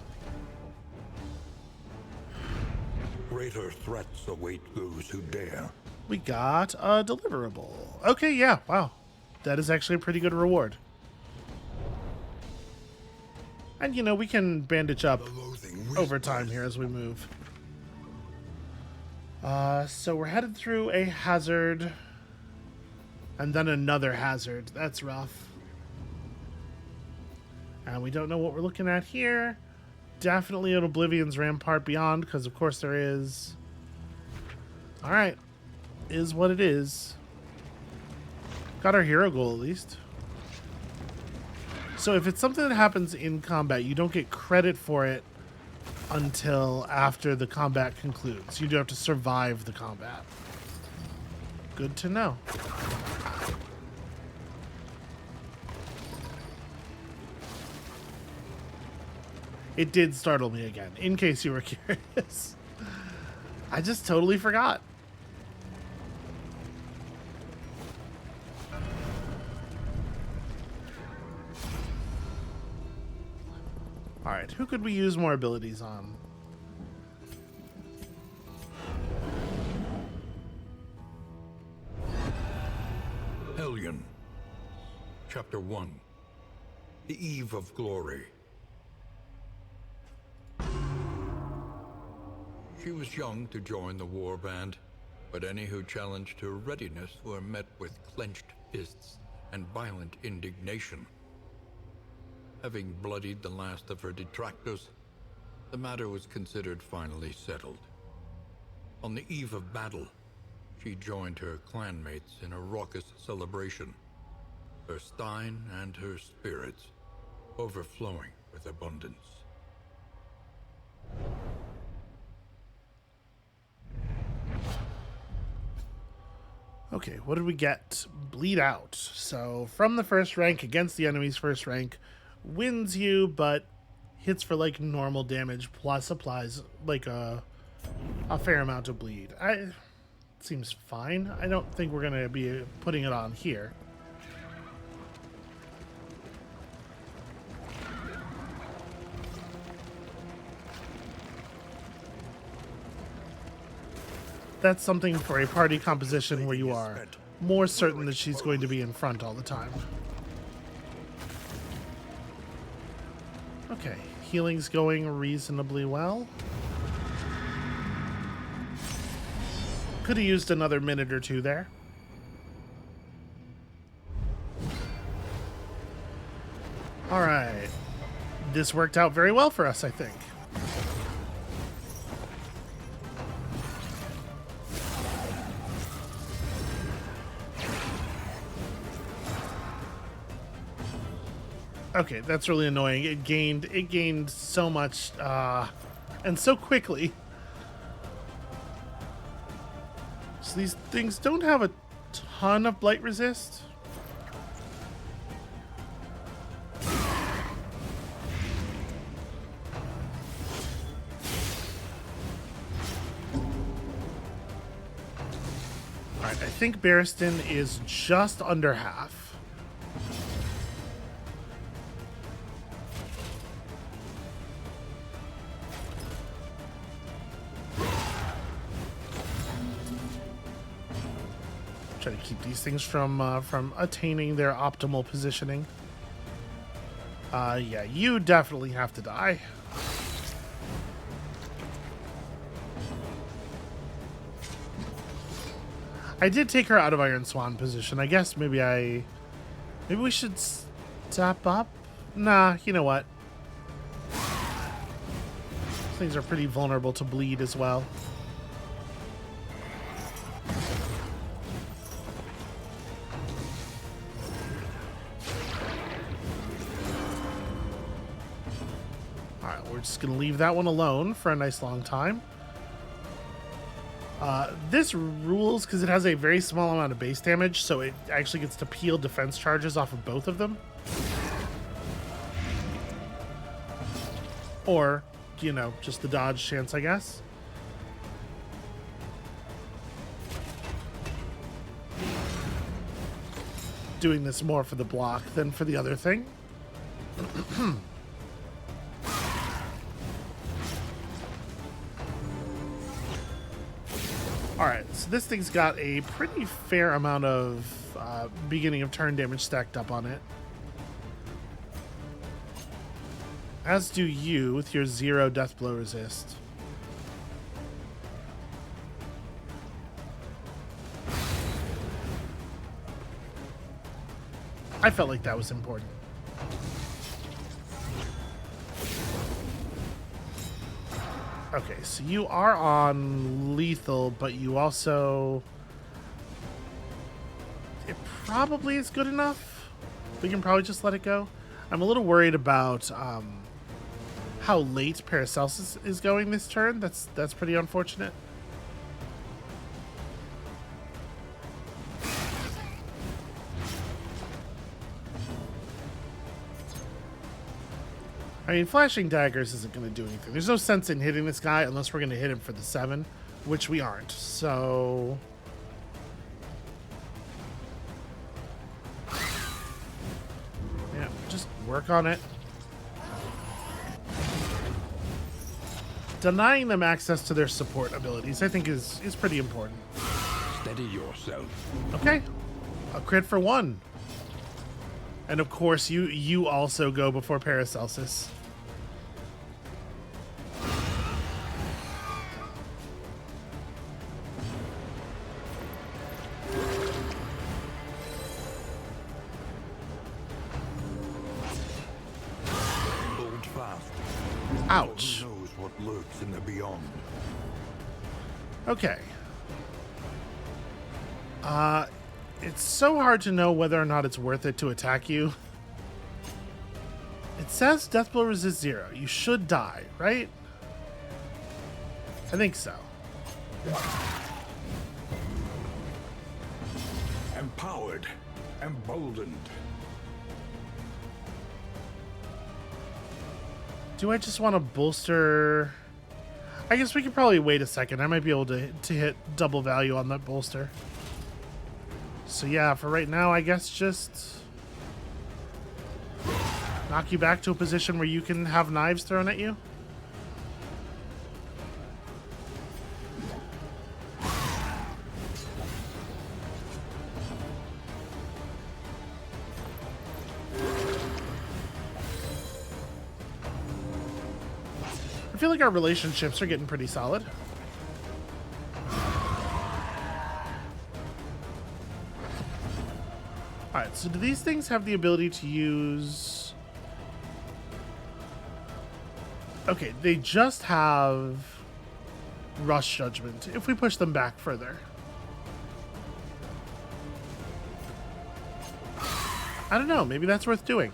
[SPEAKER 2] Greater threats await those who dare.
[SPEAKER 1] We got a deliverable. Okay, yeah, wow. That is actually a pretty good reward. And, you know, we can bandage up over time here as we move. So we're headed through a hazard. And then another hazard. That's rough. And we don't know what we're looking at here. Definitely an Oblivion's Rampart Beyond, because of course there is. Alright. Is what it is. Got our hero goal at least. So if it's something that happens in combat, you don't get credit for it until after the combat concludes. You do have to survive the combat. Good to know. It did startle me again, in case you were curious. I just totally forgot. Alright, who could we use more abilities on?
[SPEAKER 2] Hellion. Chapter 1. The Eve of Glory. She was young to join the warband, but any who challenged her readiness were met with clenched fists and violent indignation. Having bloodied the last of her detractors, the matter was considered finally settled. On the eve of battle, she joined her clanmates in a raucous celebration, her stein and her spirits overflowing with abundance.
[SPEAKER 1] Okay, what did we get? Bleed out. So from the first rank against the enemy's first rank, wins you, but hits for like normal damage plus applies like a fair amount of bleed. Seems fine. I don't think we're gonna be putting it on here. That's something for a party composition where you are more certain that she's going to be in front all the time. Okay, healing's going reasonably well. Could have used another minute or two there. All right. This worked out very well for us, I think. Okay, that's really annoying. It gained so much and so quickly. So these things don't have a ton of blight resist. Alright, I think Barristan is just under half. Try to keep these things from attaining their optimal positioning. Yeah, you definitely have to die. I did take her out of Iron Swan position. I guess maybe we should step up. Nah, you know what? These things are pretty vulnerable to bleed as well. Just gonna leave that one alone for a nice long time. This rules because it has a very small amount of base damage, so it actually gets to peel defense charges off of both of them. Or, you know, just the dodge chance, I guess. Doing this more for the block than for the other thing. Alright, so this thing's got a pretty fair amount of beginning of turn damage stacked up on it. As do you with your 0 death blow resist. I felt like that was important. Okay, so you are on lethal, but you also... It probably is good enough. We can probably just let it go. I'm a little worried about how late Paracelsus is going this turn. That's pretty unfortunate. I mean, flashing daggers isn't going to do anything. There's no sense in hitting this guy unless we're going to hit him for the 7, which we aren't. So... yeah, just work on it. Denying them access to their support abilities, I think, is pretty important.
[SPEAKER 2] Steady yourself.
[SPEAKER 1] Okay. A crit for 1. And of course, you also go before Paracelsus. Ouch.
[SPEAKER 2] Who knows what lurks in the beyond?
[SPEAKER 1] Okay. It's so hard to know whether or not it's worth it to attack you. It says death blow resist 0. You should die, right? I think so.
[SPEAKER 2] Empowered, emboldened.
[SPEAKER 1] Do I just want to bolster? I guess we could probably wait a second. I might be able to hit double value on that bolster. So yeah, for right now, I guess just knock you back to a position where you can have knives thrown at you. I feel like our relationships are getting pretty solid. Alright, so do these things have the ability to use... Okay, they just have Rush Judgment, if we push them back further. I don't know, maybe that's worth doing.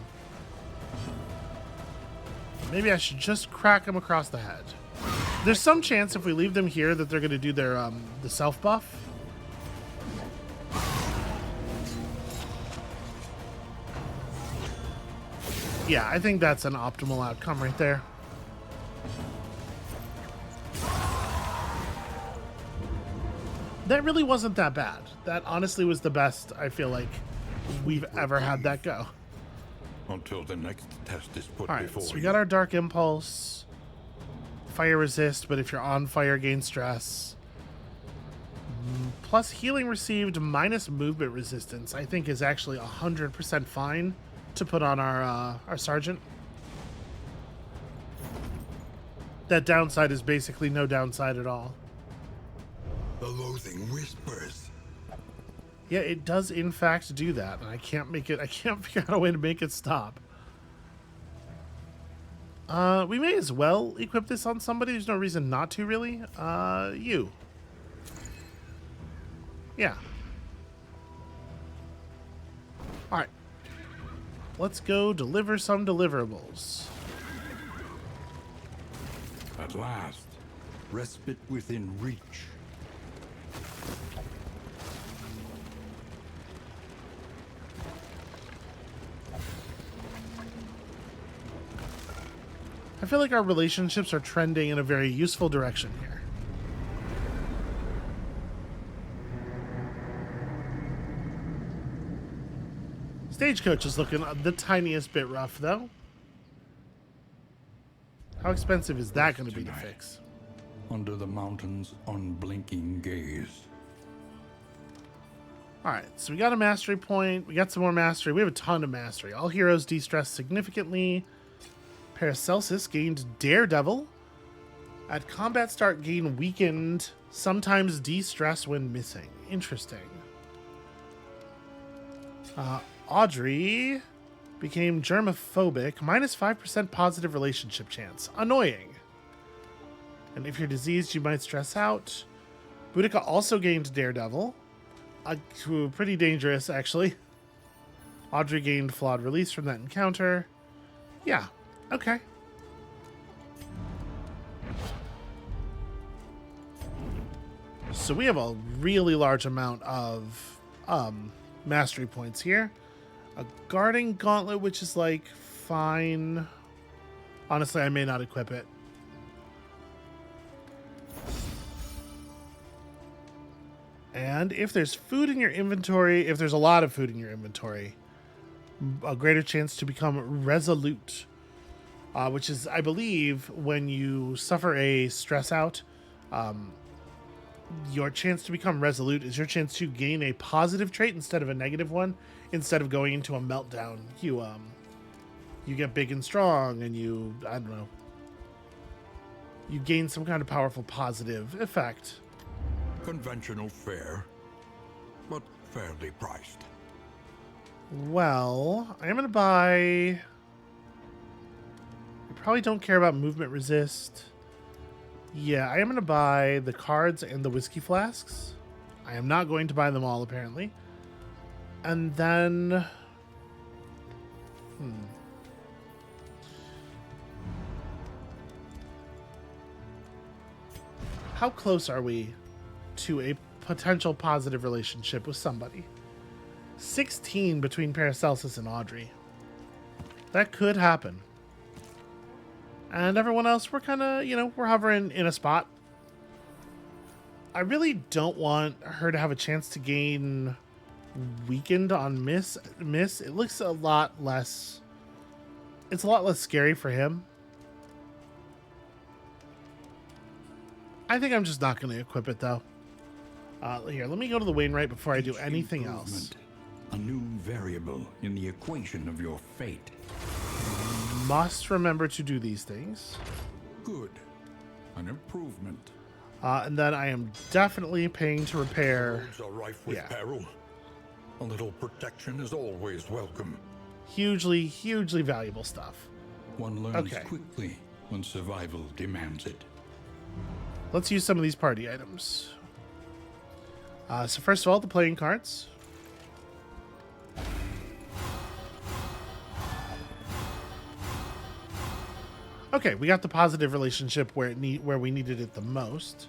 [SPEAKER 1] Maybe I should just crack them across the head. There's some chance if we leave them here that they're going to do their the self buff. Yeah, I think that's an optimal outcome right there. That really wasn't that bad. That honestly was the best I feel like we've ever had that go.
[SPEAKER 2] Until the next test is put
[SPEAKER 1] Alright,
[SPEAKER 2] before
[SPEAKER 1] so
[SPEAKER 2] you.
[SPEAKER 1] we got our Dark Impulse. Fire resist, but if you're on fire, gain stress. Plus healing received minus movement resistance, I think is actually 100% fine to put on our sergeant. That downside is basically no downside at all.
[SPEAKER 2] The loathing whispers.
[SPEAKER 1] Yeah, it does in fact do that, and I can't figure out a way to make it stop. We may as well equip this on somebody. There's no reason not to, really. You. Yeah. Alright. Let's go deliver some deliverables.
[SPEAKER 2] At last, respite within reach.
[SPEAKER 1] I feel like our relationships are trending in a very useful direction here. Stagecoach is looking the tiniest bit rough, though. How expensive is that going to be to fix?
[SPEAKER 2] Under the mountain's unblinking gaze.
[SPEAKER 1] Alright, so we got a mastery point. We got some more mastery. We have a ton of mastery. All heroes de-stress significantly. Paracelsus gained Daredevil. At combat start, gain weakened. Sometimes de-stress when missing. Interesting. Audrey became germophobic. Minus 5% positive relationship chance. Annoying. And if you're diseased, you might stress out. Boudica also gained Daredevil. Pretty dangerous, actually. Audrey gained flawed release from that encounter. Yeah. Okay. So we have a really large amount of mastery points here. A guarding gauntlet, which is like fine. Honestly, I may not equip it. And if there's food in your inventory, if there's a lot of food in your inventory, a greater chance to become resolute. Which is, I believe, when you suffer a stress out, your chance to become resolute is your chance to gain a positive trait instead of a negative one. Instead of going into a meltdown, you get big and strong, and I don't know, you gain some kind of powerful positive effect.
[SPEAKER 2] Conventional fare, but fairly priced.
[SPEAKER 1] Well, I am going to buy... probably don't care about movement resist. Yeah, I am going to buy the cards and the whiskey flasks. I am not going to buy them all, apparently. And then... How close are we to a potential positive relationship with somebody? 16 between Paracelsus and Audrey. That could happen. And everyone else, we're kind of, we're hovering in a spot. I really don't want her to have a chance to gain weakened on Miss. It looks a lot less... It's a lot less scary for him. I think I'm just not going to equip it, though. Here, let me go to the Wainwright before I do anything else.
[SPEAKER 2] A new variable in the equation of your fate.
[SPEAKER 1] Must remember to do these things.
[SPEAKER 2] Good. An improvement.
[SPEAKER 1] And then I am definitely paying to repair.
[SPEAKER 2] Roads are rife with peril. A little protection is always welcome.
[SPEAKER 1] Hugely, hugely valuable stuff.
[SPEAKER 2] One learns quickly when survival demands it.
[SPEAKER 1] Let's use some of these party items. So first of all, the playing cards. Okay, we got the positive relationship where we needed it the most.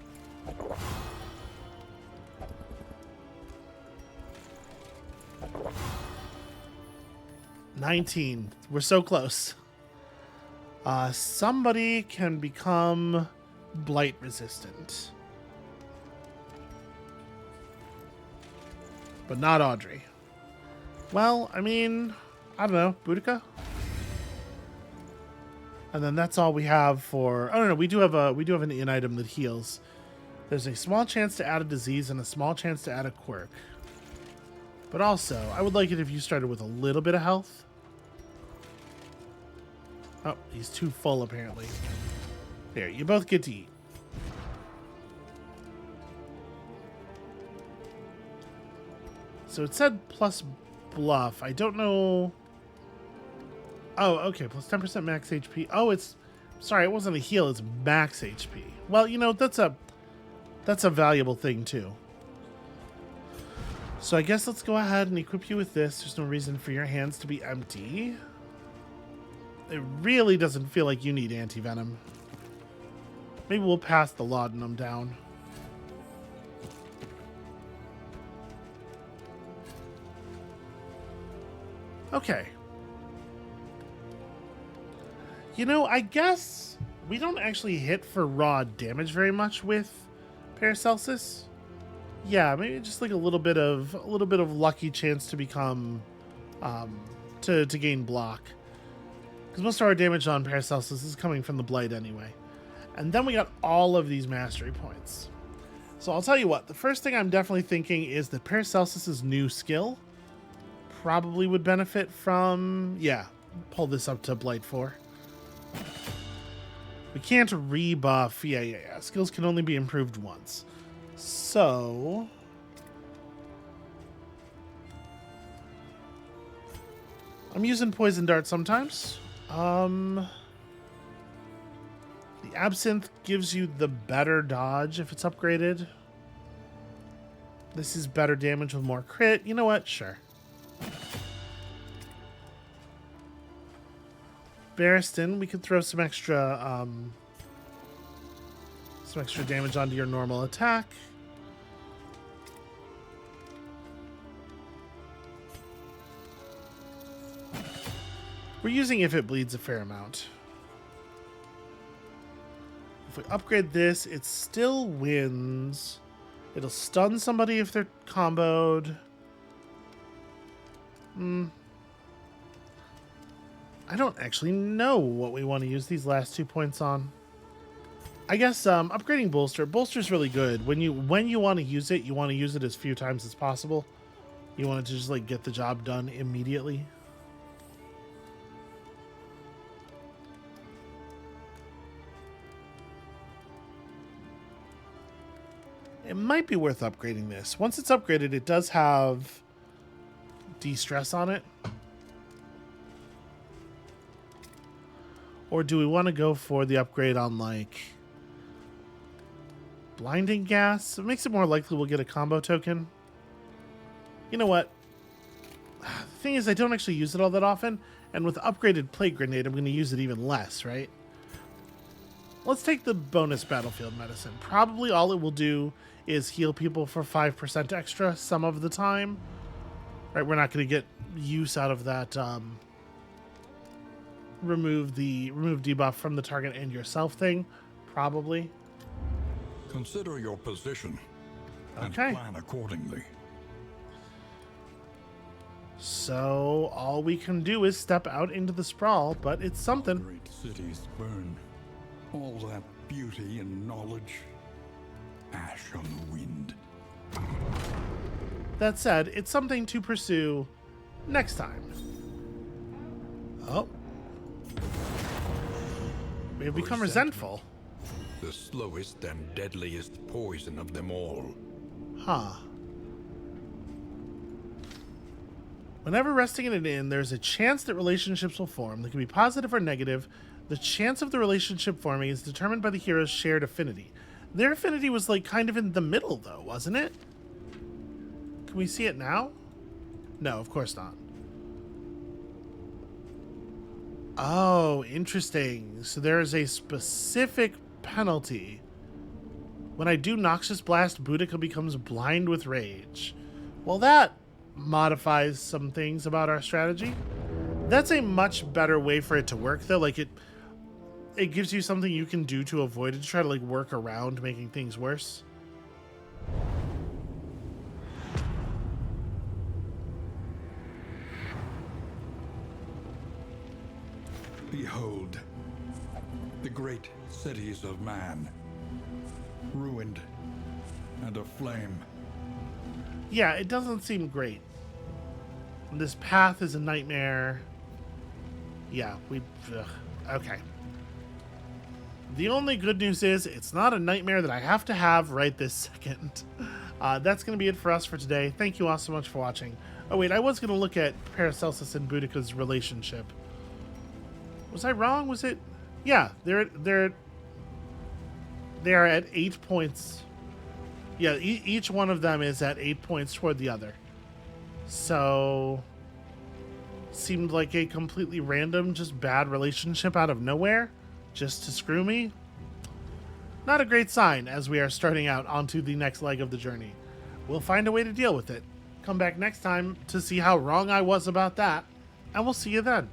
[SPEAKER 1] $19. We're so close. Somebody can become blight resistant. But not Audrey. Well, I mean, I don't know, Boudica? And then that's all we have for... Oh, no, we do have an in item that heals. There's a small chance to add a disease and a small chance to add a quirk. But also, I would like it if you started with a little bit of health. Oh, he's too full, apparently. There, you both get to eat. So it said plus bluff. I don't know... Oh, okay, plus 10% max HP. Oh, it's... Sorry, it wasn't a heal, it's max HP. Well, that's a valuable thing, too. So I guess let's go ahead and equip you with this. There's no reason for your hands to be empty. It really doesn't feel like you need anti-venom. Maybe we'll pass the laudanum down. Okay. I guess we don't actually hit for raw damage very much with Paracelsus. Yeah, maybe just like a little bit of lucky chance to become to gain block. Because most of our damage on Paracelsus is coming from the blight anyway. And then we got all of these mastery points. So I'll tell you what, the first thing I'm definitely thinking is that Paracelsus's new skill probably would benefit from, pull this up to Blight 4. We can't rebuff, yeah. Skills can only be improved once. So... I'm using Poison Dart sometimes. The Absinthe gives you the better dodge if it's upgraded. This is better damage with more crit. You know what? Sure. Barristan, we could throw some extra damage onto your normal attack. We're using If It Bleeds a fair amount. If we upgrade this, it still wins. It'll stun somebody if they're comboed. I don't actually know what we want to use these last 2 points on. I guess upgrading Bolster. Bolster's really good. When you want to use it, you want to use it as few times as possible. You want it to just get the job done immediately. It might be worth upgrading this. Once it's upgraded, it does have de-stress on it. Or do we want to go for the upgrade on, like, blinding gas? It makes it more likely we'll get a combo token. You know what? The thing is, I don't actually use it all that often, and with upgraded plate grenade, I'm going to use it even less, right? Let's take the bonus battlefield medicine. Probably all it will do is heal people for 5% extra some of the time. Right, we're not going to get use out of that remove debuff from the target and yourself thing, probably.
[SPEAKER 2] Consider your position and
[SPEAKER 1] Okay.
[SPEAKER 2] plan accordingly.
[SPEAKER 1] So all we can do is step out into the sprawl, but it's something.
[SPEAKER 2] Great cities burn. All that beauty and knowledge, ash on the wind.
[SPEAKER 1] That said, it's something to pursue next time. Oh. We have become resentful.
[SPEAKER 2] The slowest and deadliest poison of them all.
[SPEAKER 1] Huh. Whenever resting in an inn, there's a chance that relationships will form. They can be positive or negative. The chance of the relationship forming is determined by the hero's shared affinity. Their affinity was like kind of in the middle though, wasn't it? Can we see it now? No, of course not. Oh, interesting. So there is a specific penalty. When I do Noxious Blast, Boudica becomes blind with rage. Well, that modifies some things about our strategy. That's a much better way for it to work, though. Like, it gives you something you can do to avoid it, to try to, like, work around making things worse.
[SPEAKER 2] Behold, the great cities of man, ruined and aflame.
[SPEAKER 1] Yeah, it doesn't seem great. This path is a nightmare. Yeah, okay. The only good news is it's not a nightmare that I have to have right this second. That's going to be it for us for today. Thank you all so much for watching. Oh, wait, I was going to look at Paracelsus and Boudica's relationship. Was I wrong? Was it? Yeah, they are at 8 points. Yeah, each one of them is at 8 points toward the other. So, seemed like a completely random, just bad relationship out of nowhere, just to screw me. Not a great sign as we are starting out onto the next leg of the journey. We'll find a way to deal with it. Come back next time to see how wrong I was about that, and we'll see you then.